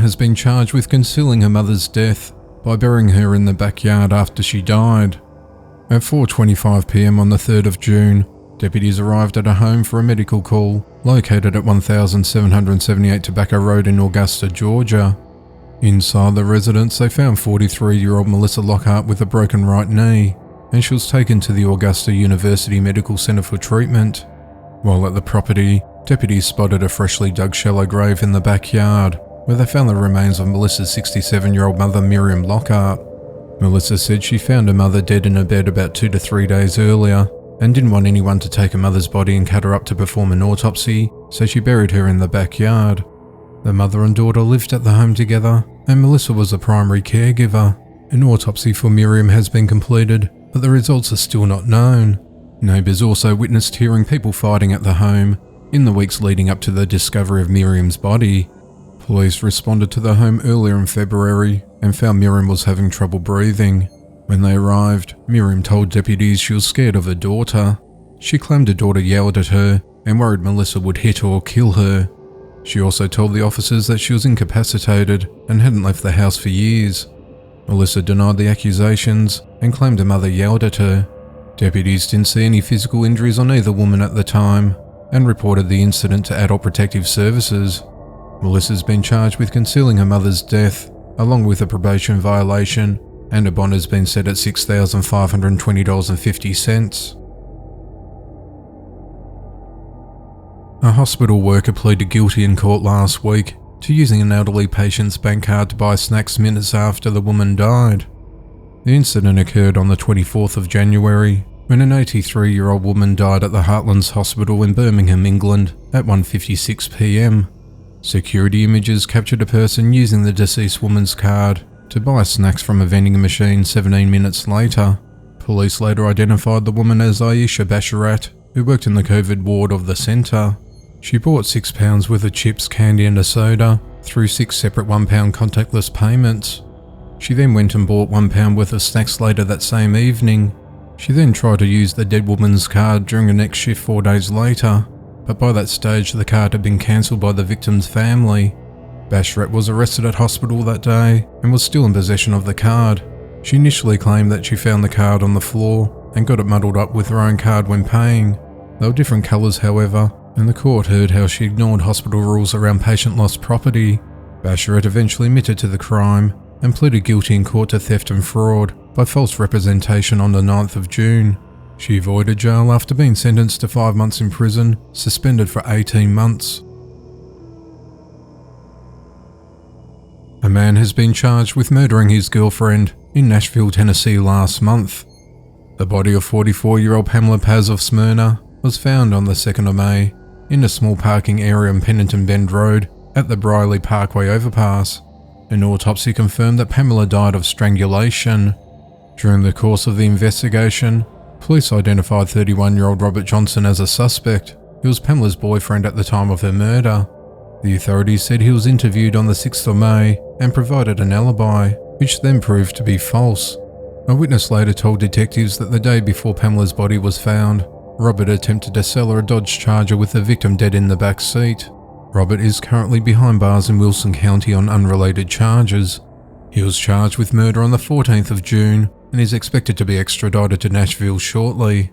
has been charged with concealing her mother's death by burying her in the backyard after she died. At 4:25 p.m. on the 3rd of June, deputies arrived at a home for a medical call located at 1778 Tobacco Road in Augusta, Georgia. Inside the residence, they found 43-year-old Melissa Lockhart with a broken right knee, and she was taken to the Augusta University Medical Center for treatment. While at the property, deputies spotted a freshly dug shallow grave in the backyard, where they found the remains of Melissa's 67-year-old mother, Miriam Lockhart. Melissa said she found her mother dead in her bed about 2 to 3 days earlier, and didn't want anyone to take her mother's body and cut her up to perform an autopsy, so she buried her in the backyard. The mother and daughter lived at the home together, and Melissa was the primary caregiver. An autopsy for Miriam has been completed, but the results are still not known. Neighbours also witnessed hearing people fighting at the home in the weeks leading up to the discovery of Miriam's body. Police responded to the home earlier in February and found Miriam was having trouble breathing. When they arrived, Miriam told deputies she was scared of her daughter. She claimed her daughter yelled at her and worried Melissa would hit or kill her. She also told the officers that she was incapacitated and hadn't left the house for years. Melissa denied the accusations and claimed her mother yelled at her. Deputies didn't see any physical injuries on either woman at the time and reported the incident to Adult Protective Services. Melissa's been charged with concealing her mother's death, along with a probation violation, and a bond has been set at $6,520.50. A hospital worker pleaded guilty in court last week to using an elderly patient's bank card to buy snacks minutes after the woman died. The incident occurred on the 24th of January, when an 83-year-old woman died at the Heartlands Hospital in Birmingham, England at 1:56 p.m. Security images captured a person using the deceased woman's card to buy snacks from a vending machine 17 minutes later. Police later identified the woman as Aisha Basharat, who worked in the COVID ward of the centre. She bought £6 worth of chips, candy and a soda through 6 separate £1 contactless payments. She then went and bought £1 worth of snacks later that same evening. She then tried to use the dead woman's card during the next shift 4 days later, but by that stage the card had been cancelled by the victim's family. Basharat was arrested at hospital that day and was still in possession of the card. She initially claimed that she found the card on the floor and got it muddled up with her own card when paying. They were different colours, however, and the court heard how she ignored hospital rules around patient lost property. Basharat eventually admitted to the crime and pleaded guilty in court to theft and fraud by false representation on the 9th of June. She avoided jail after being sentenced to 5 months in prison, suspended for 18 months. A man has been charged with murdering his girlfriend in Nashville, Tennessee last month. The body of 44-year-old Pamela Paz of Smyrna was found on the 2nd of May in a small parking area on Pennington Bend Road at the Briley Parkway overpass. An autopsy confirmed that Pamela died of strangulation. During the course of the investigation, police identified 31-year-old Robert Johnson as a suspect, who was Pamela's boyfriend at the time of her murder. The authorities said he was interviewed on the 6th of May and provided an alibi, which then proved to be false. A witness later told detectives that the day before Pamela's body was found, Robert attempted to sell her a Dodge Charger with the victim dead in the back seat. Robert is currently behind bars in Wilson County on unrelated charges. He was charged with murder on the 14th of June and is expected to be extradited to Nashville shortly.